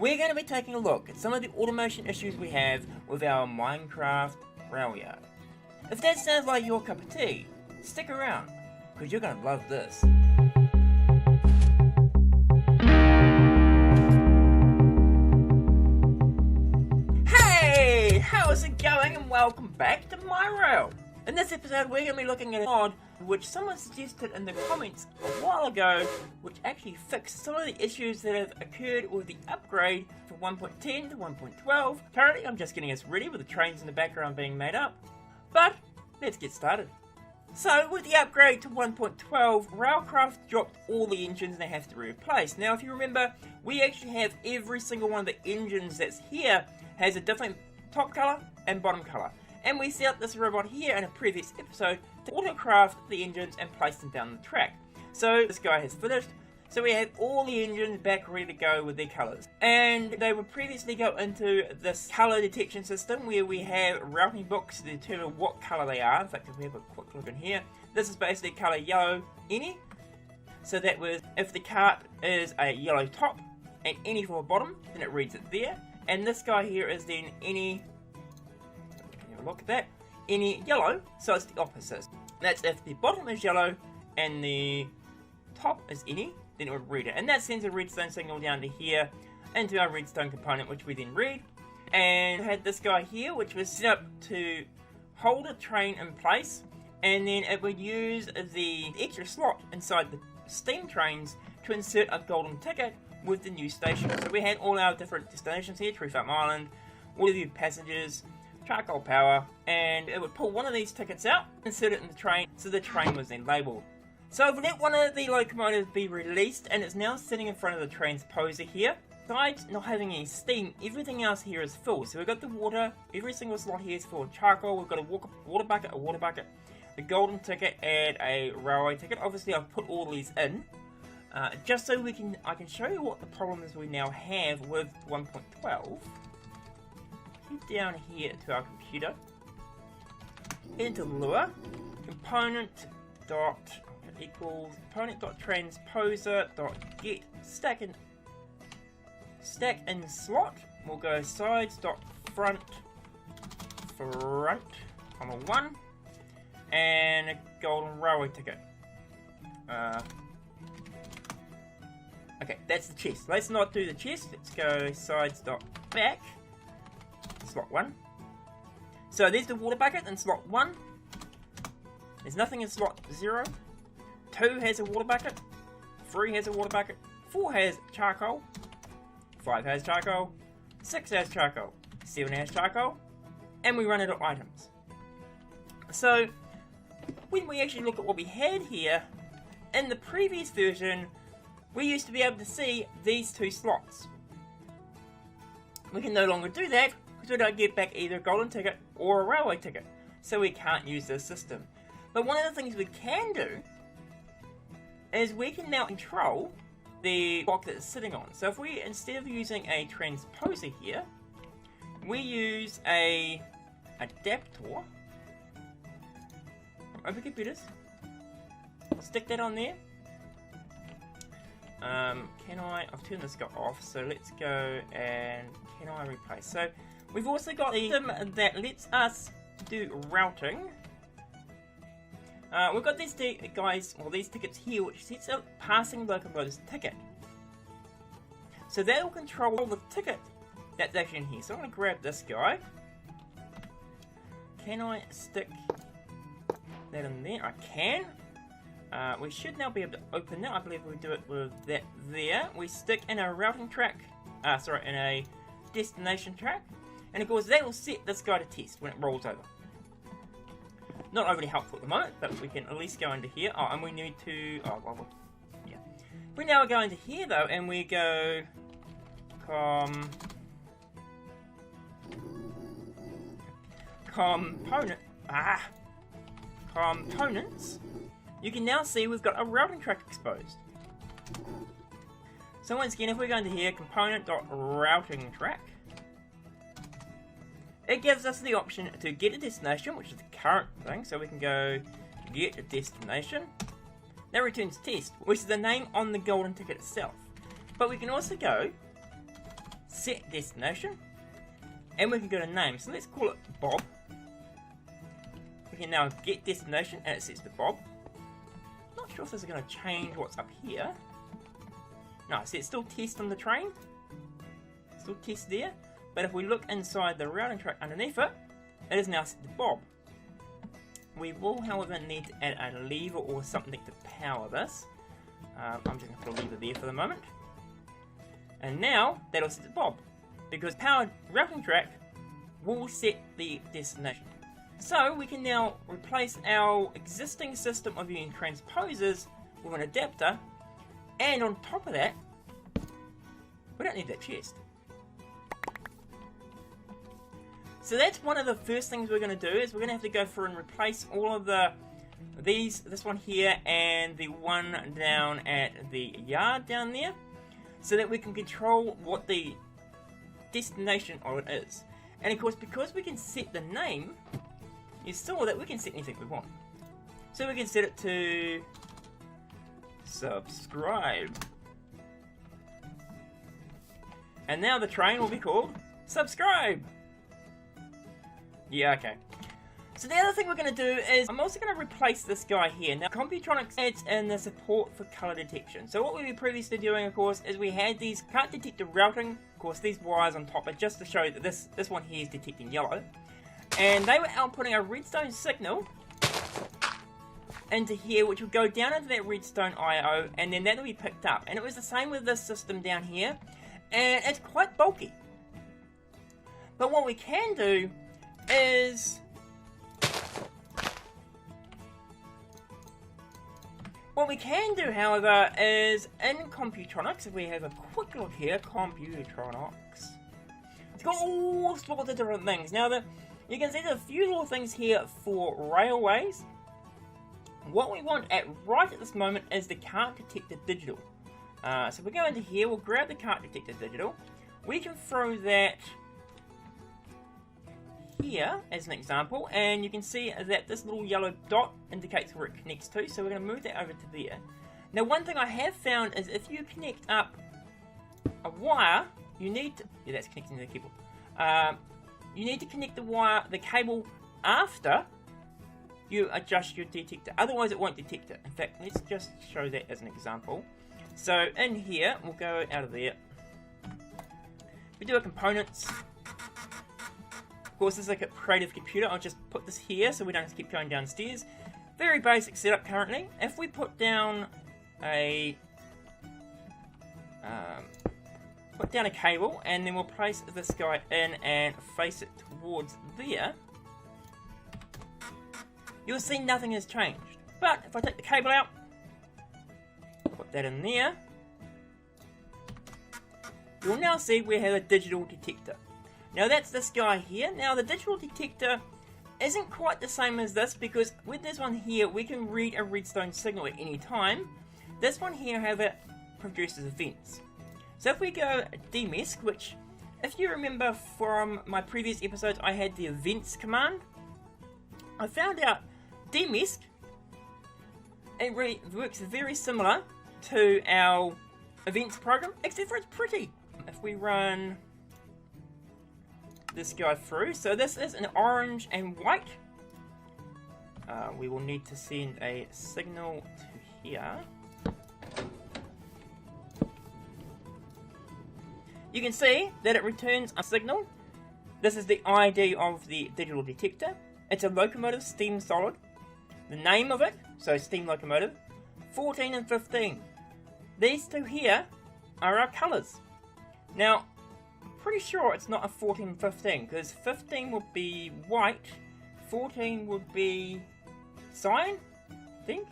we're going to be taking a look at some of the automation issues we have with our Minecraft Railyard. If that sounds like your cup of tea, stick around, because you're going to love this. Hey, how's it going, and welcome back to MyRail. In this episode we're going to be looking at a mod which someone suggested in the comments a while ago, which actually fixed some of the issues that have occurred with the upgrade from 1.10 to 1.12. Currently I'm just getting us ready with the trains in the background being made up, but let's get started. So with the upgrade to 1.12, Railcraft dropped all the engines they have to be replaced. Now if you remember, we actually have every single one of the engines that's here has a different top colour and bottom colour. And we set up this robot here in a previous episode to autocraft the engines and place them down the track. So this guy has finished. So we have all the engines back ready to go with their colours. And they would previously go into this colour detection system where we have routing books to determine what colour they are. In fact, if we have a quick look in here, this is basically colour yellow any. So that was if the cart is a yellow top and any for a bottom, then it reads it there. And this guy here is then any, look at that, any yellow, so it's the opposite. That's if the bottom is yellow and the top is any, then it would read it. And that sends a redstone signal down to here into our redstone component, which we then read. And we had this guy here, which was set up to hold a train in place, and then it would use the extra slot inside the steam trains to insert a golden ticket with the new station. So we had all our different destinations here: Tree Farm Island, all of you passengers, charcoal power, and it would pull one of these tickets out, insert it in the train, so the train was then labelled. So I've let one of the locomotives be released, and it's now sitting in front of the transposer here. Besides not having any steam, everything else here is full. So we've got the water, every single slot here is full of charcoal, we've got a water bucket, a golden ticket, and a railway ticket. Obviously I've put all these in, just so I can show you what the problems we now have with 1.12. Down here to our computer, into Lua, component dot equals component dot transposer dot get stack in slot. We'll go sides dot front comma 1 and a golden railway ticket. Okay, that's the chest. Let's not do the chest. Let's go sides dot back. Slot 1. So there's the water bucket in slot 1. There's nothing in slot 0. 2 has a water bucket. 3 has a water bucket. 4 has charcoal. 5 has charcoal. 6 has charcoal. 7 has charcoal. And we run out of items. So when we actually look at what we had here, in the previous version, we used to be able to see these 2 slots. We can no longer do that, because we don't get back either a golden ticket or a railway ticket, so we can't use this system. But one of the things we can do is we can now control the block that it's sitting on. So if we, instead of using a transposer here, we use a adapter from Open Computers, stick that on there. I've turned this guy off, so let's go and can I replace? So we've also got the system that lets us do routing. We've got these these tickets here, which sets up passing locomotive's ticket. So that will control the ticket that's actually in here. So I'm going to grab this guy. Can I stick that in there? I can. We should now be able to open that. I believe we do it with that there. We stick in a routing track, in a destination track, and of course that will set this guy to test when it rolls over. Not overly helpful at the moment, but we can at least go into here. Oh, and we need to, yeah. We now go into here though, and we go components. You can now see we've got a routing track exposed. So once again, if we go into here, component.routing track, it gives us the option to get a destination, which is the current thing. So we can go get a destination. That returns test, which is the name on the golden ticket itself. But we can also go set destination, and we can go to name. So let's call it Bob. We can now get destination, and it sets to Bob. Not sure if this is going to change what's up here. No, see, it's still test on the train. Still test there. But if we look inside the routing track underneath it, it is now set to Bob. We will, however, need to add a lever or something to power this. I'm just going to put a lever there for the moment. And now, that'll set to Bob. Because powered routing track will set the destination. So, we can now replace our existing system of using transposers with an adapter. And on top of that, we don't need that chest. So that's one of the first things we're going to do, is we're going to have to go through and replace all of this one here and the one down at the yard down there, so that we can control what the destination of it is. And of course, because we can set the name, you saw that we can set anything we want. So we can set it to subscribe. And now the train will be called Subscribe. Yeah, okay. So the other thing we're going to do is, I'm also going to replace this guy here. Now, Computronics adds in the support for color detection. So what we were previously doing, of course, is we had these can't detect the routing. Of course, these wires on top are just to show that this one here is detecting yellow. And they were outputting a redstone signal into here, which would go down into that redstone I/O, and then that would be picked up. And it was the same with this system down here, and it's quite bulky. But what we can do is however, is in Computronics, if we have a quick look here, Computronics, it's got all sorts of different things. Now, you can see there's a few little things here for railways. What we want right at this moment is the cart detector digital. So we go into here, we'll grab the cart detector digital. We can throw that here as an example, and you can see that this little yellow dot indicates where it connects to, so we're going to move that over to there. Now, one thing I have found is if you connect up a wire, you need to, yeah, that's connecting to the cable. You need to connect the cable after you adjust your detector, otherwise it won't detect it. In fact, let's just show that as an example. So in here, we'll go out of there. We do our components. Of course, this is like a creative computer. I'll just put this here so we don't have to keep going downstairs. Very basic setup currently. If we put down a cable, and then we'll place this guy in and face it towards there, you'll see nothing has changed. But if I take the cable out, put that in there, you'll now see we have a digital detector. Now that's this guy here. Now the digital detector isn't quite the same as this, because with this one here we can read a redstone signal at any time. This one here, however, produces events. So if we go demisk, which if you remember from my previous episodes I had the events command, I found out demisk, it works very similar to our events program, except for it's pretty. If we run this guy through, so this is an orange and white. We will need to send a signal to here. You can see that it returns a signal. This is the ID of the digital detector. It's a Locomotive steam solid. The name of it, so steam locomotive, 14 and 15. These two here are our colours. Now, pretty sure it's not a 14 and 15, because 15 would be white, 14 would be cyan, I think.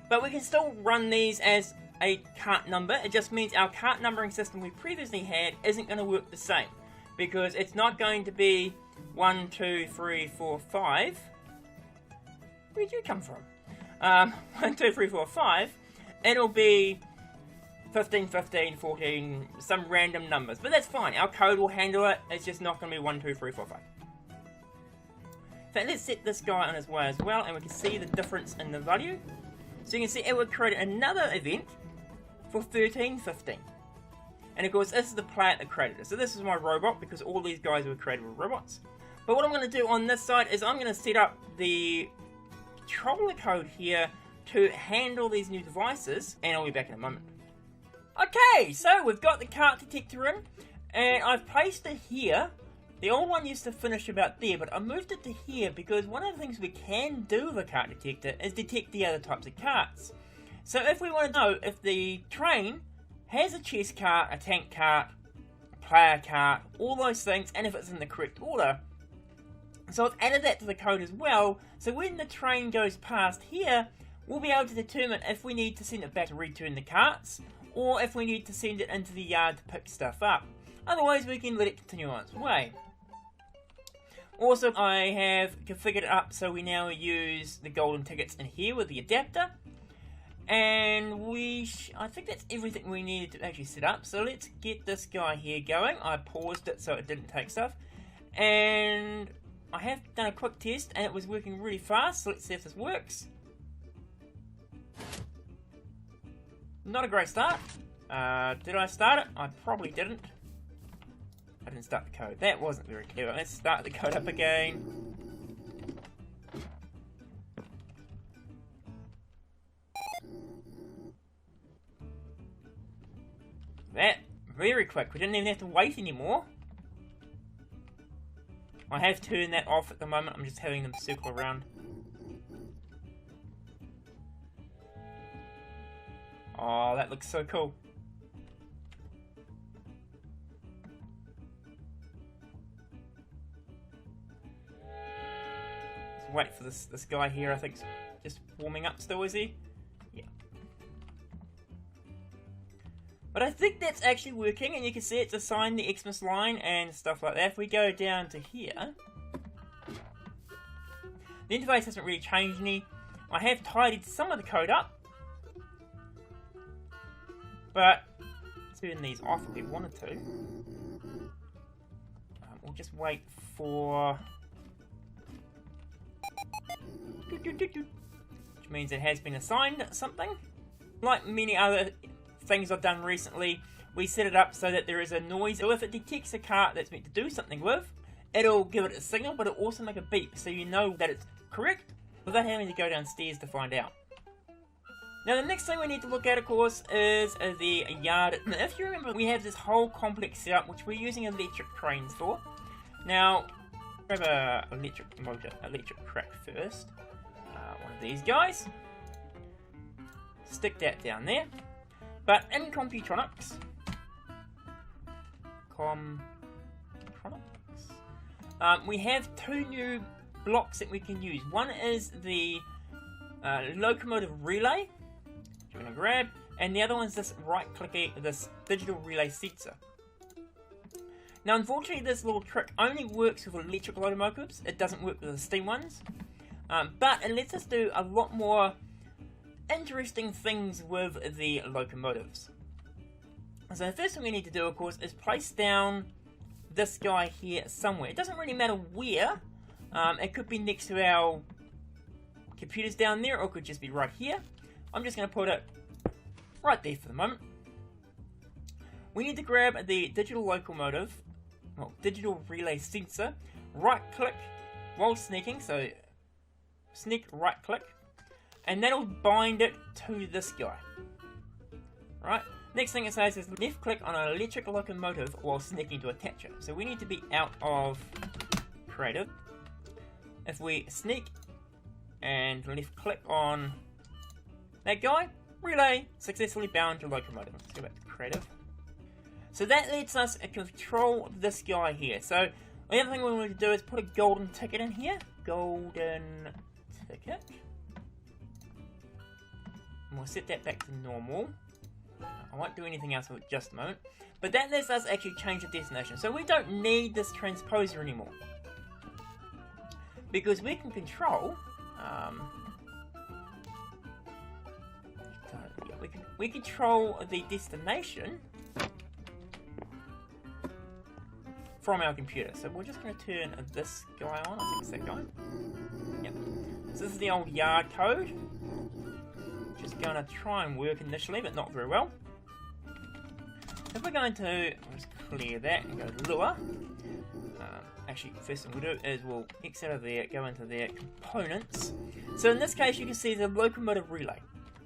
But we can still run these as a cart number. It just means our cart numbering system we previously had isn't going to work the same, because it's not going to be 1, 2, 3, 4, 5. Where'd you come from? 1, 2, 3, 4, 5. It'll be 15, 15, 14, some random numbers. But that's fine. Our code will handle it. It's just not going to be 1, 2, 3, 4, 5. In fact, let's set this guy on his way as well, and we can see the difference in the value. So you can see it would create another event for 13, 15. And of course, this is the plant that created it. So this is my robot, because all these guys were created with robots. But what I'm going to do on this side is I'm going to set up the controller code here to handle these new devices, and I'll be back in a moment. Okay, so we've got the cart detector in, and I've placed it here. The old one used to finish about there, but I moved it to here because one of the things we can do with a cart detector is detect the other types of carts. So if we want to know if the train has a chest cart, a tank cart, a player cart, all those things, and if it's in the correct order. So I've added that to the code as well, so when the train goes past here, we'll be able to determine if we need to send it back to return the carts, or if we need to send it into the yard to pick stuff up. Otherwise, we can let it continue on its way. Also, I have configured it up so we now use the golden tickets in here with the adapter. And I think that's everything we needed to actually set up. So let's get this guy here going. I paused it so it didn't take stuff. And I have done a quick test and it was working really fast. So let's see if this works. Not a great start. Did I start it? I probably didn't. I didn't start the code. That wasn't very clever. Let's start the code up again. That, very quick. We didn't even have to wait anymore. I have turned that off at the moment. I'm just having them circle around. Oh, that looks so cool. Wait for this guy here, I think, just warming up still, is he? Yeah. But I think that's actually working, and you can see it's assigned the Xmas line and stuff like that. If we go down to here, the interface hasn't really changed any. I have tidied some of the code up, but turn these off if we wanted to. We'll just wait for... which means it has been assigned something. Like many other things I've done recently, we set it up so that there is a noise. So if it detects a cart that's meant to do something with, it'll give it a signal, but it'll also make a beep so you know that it's correct without having to go downstairs to find out. Now the next thing we need to look at, of course, is the yard. Now, if you remember, we have this whole complex setup which we're using electric cranes for. Now, grab a electric crack first. One of these guys. Stick that down there. But in Computronics, we have two new blocks that we can use. One is the Locomotive relay, which I'm going to grab, and the other one is this this digital relay sensor. Now, unfortunately, this little trick only works with electric locomotives. It doesn't work with the steam ones. But it lets us do a lot more interesting things with the locomotives. So the first thing we need to do, of course, is place down this guy here somewhere. It doesn't really matter where. It could be next to our computers down there, or it could just be right here. I'm just going to put it right there for the moment. We need to grab the digital locomotive, digital relay sensor, right click while sneaking, so sneak right click, and that'll bind it to this guy. Right, next thing it says is left click on an electric locomotive while sneaking to attach it. So we need to be out of creative. If we sneak and left click on that guy, relay successfully bound to locomotive. Let's go back to creative. So that lets us control this guy here. So the other thing we want to do is put a golden ticket in here. Golden ticket. And we'll set that back to normal. I won't do anything else for just a moment. But that lets us actually change the destination. So we don't need this transposer anymore. Because we can control... we control the destination from our computer. So we're just going to turn this guy on. I think it's that guy. Yep. So this is the old yard code. Just going to try and work initially, but not very well. So if we're going to just clear that and go lure. Actually, first thing we'll do is we'll X out of there, go into there, components. So in this case, you can see the locomotive relay.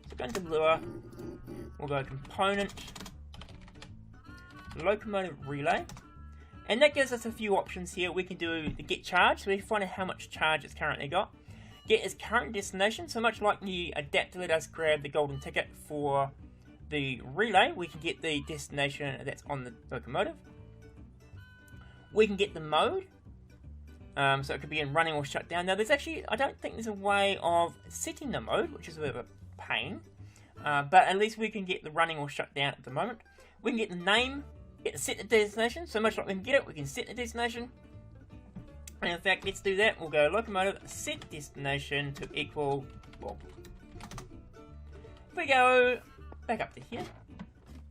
So go into lure, we'll go component, locomotive relay. And that gives us a few options here. We can do the get charge, so we can find out how much charge it's currently got. Get its current destination, so much like the adapter let us grab the golden ticket for the relay, we can get the destination that's on the locomotive. We can get the mode, so it could be in running or shut down. Now there's actually, I don't think there's a way of setting the mode, which is a bit of a pain, but at least we can get the running or shut down at the moment. We can get the name, set the destination, so much like we can get it, we can set the destination. And in fact, let's do that. We'll go locomotive, set destination to equal Bob. If we go back up to here,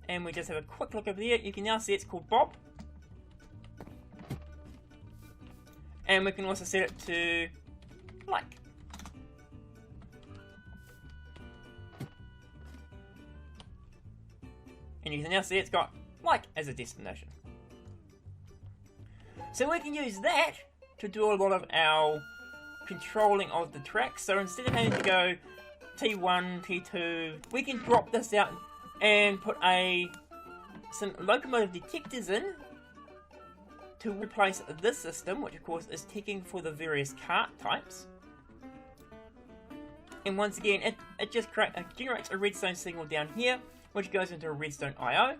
and we just have a quick look over there, you can now see it's called Bob. And we can also set it to like. And you can now see it's got like as a destination. So we can use that to do a lot of our controlling of the tracks. So instead of having to go T1, T2, we can drop this out and put some locomotive detectors in to replace this system, which of course is checking for the various cart types. And once again, it just generates a redstone signal down here, which goes into a redstone IO.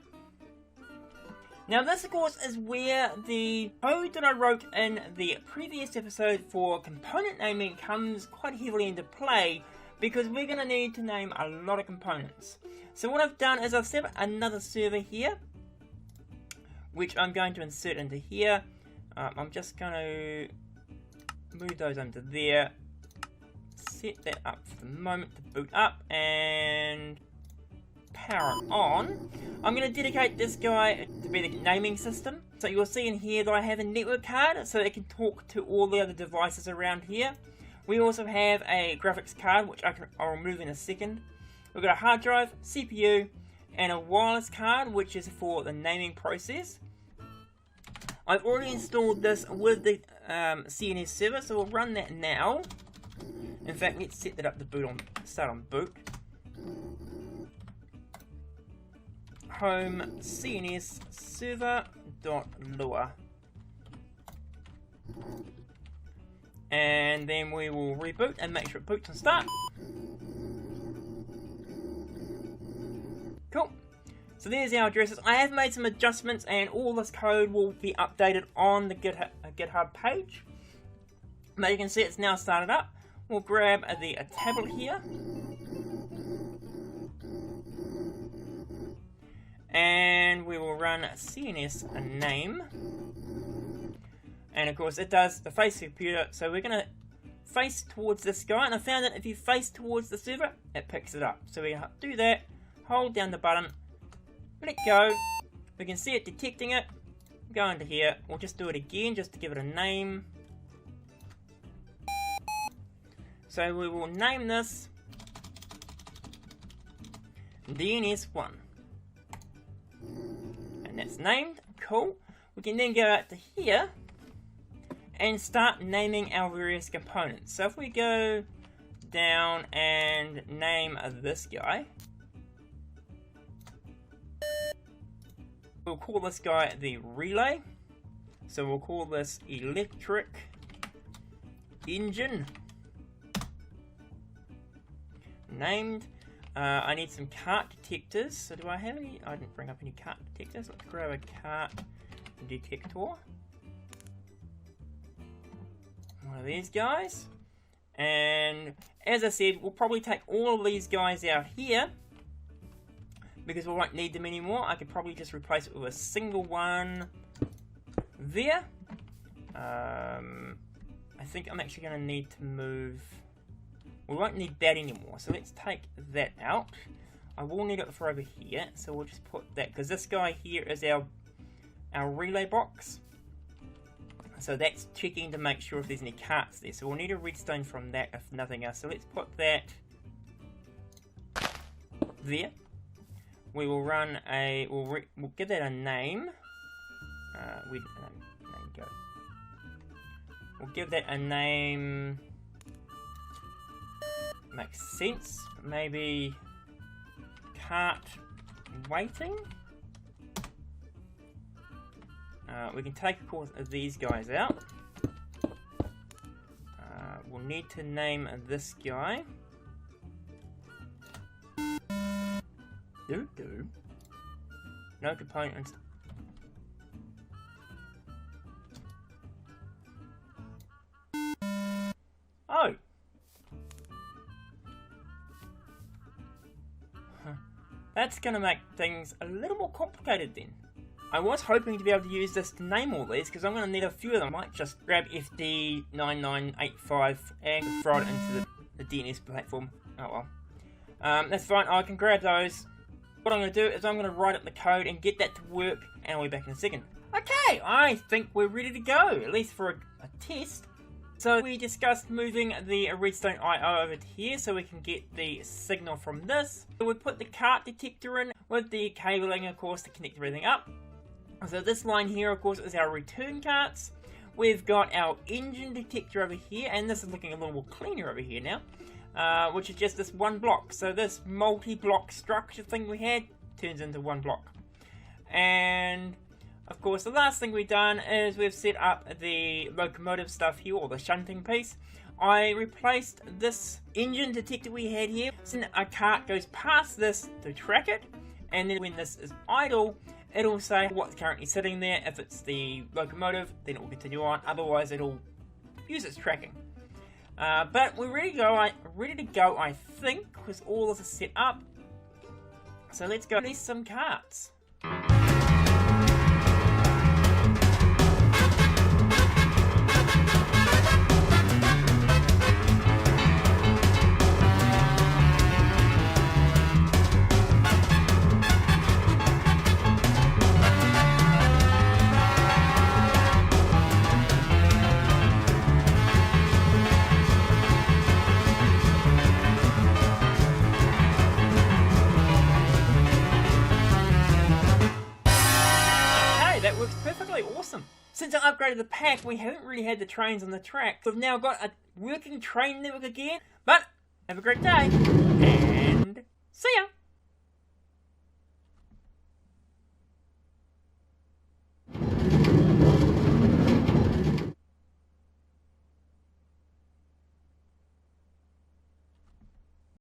Now this of course is where the code that I wrote in the previous episode for component naming comes quite heavily into play, because we're going to need to name a lot of components. So what I've done is I've set up another server here, which I'm going to insert into here. I'm just going to move those under there, set that up for the moment to boot up, and power on. I'm going to dedicate this guy to be the naming system. So you'll see in here that I have a network card, so it can talk to all the other devices around here. We also have a graphics card, which I'll remove in a second. We've got a hard drive, CPU, and a wireless card, which is for the naming process. I've already installed this with the CNS server, so we'll run that now. In fact, let's set that up to start on boot. Home CNS server.lua. And then we will reboot and make sure it boots and start. Cool. So there's our addresses. I have made some adjustments, and all this code will be updated on the GitHub page. But you can see it's now started up. We'll grab a tablet here. And we will run CNS name. And of course it does the face computer, so we're going to face towards this guy, and I found that if you face towards the server, it picks it up. So we do that, hold down the button, let go, we can see it detecting it, go into here, we'll just do it again just to give it a name. So we will name this DNS1. And that's named, cool. We can then go out to here and start naming our various components. So if we go down and name this guy, we'll call this guy the relay. So we'll call this electric engine. Named. I need some cart detectors. So do I have any? I didn't bring up any cart detectors. Let's grab a cart detector. One of these guys. And as I said, we'll probably take all of these guys out here because we won't need them anymore. I could probably just replace it with a single one there. I think I'm actually going to need to move. We won't need that anymore, so let's take that out. I will need it for over here, so we'll just put that, because this guy here is our relay box. So that's checking to make sure if there's any carts there. So we'll need a redstone from that if nothing else. So let's put that there. we will run a, we'll give that a name. Name go. We'll give that a name. Makes sense. Maybe cart waiting. We can take, of course, these guys out. We'll need to name this guy. No components. Oh. That's going to make things a little more complicated then. I was hoping to be able to use this to name all these, because I'm going to need a few of them. I might just grab FD9985 and throw it into the DNS platform. Oh well. That's fine, I can grab those. What I'm going to do is I'm going to write up the code and get that to work, and I'll be back in a second. Okay, I think we're ready to go, at least for a test. So we discussed moving the Redstone IO over to here so we can get the signal from this. So we put the cart detector in with the cabling, of course, to connect everything up. So this line here, of course, is our return carts. We've got our engine detector over here, and this is looking a little more cleaner over here now, which is just this one block. So this multi-block structure thing we had turns into one block. And of course, the last thing we've done is we've set up the locomotive stuff here, or the shunting piece. I replaced this engine detector we had here, so a cart goes past this to track it, and then when this is idle, it'll say what's currently sitting there. If it's the locomotive, then it will continue on, otherwise it'll use its tracking. But we're ready to go, I think, because all this is set up. So let's go release some carts. Awesome. Since I upgraded the pack, we haven't really had the trains on the track. We've now got a working train network again. But have a great day, and see ya!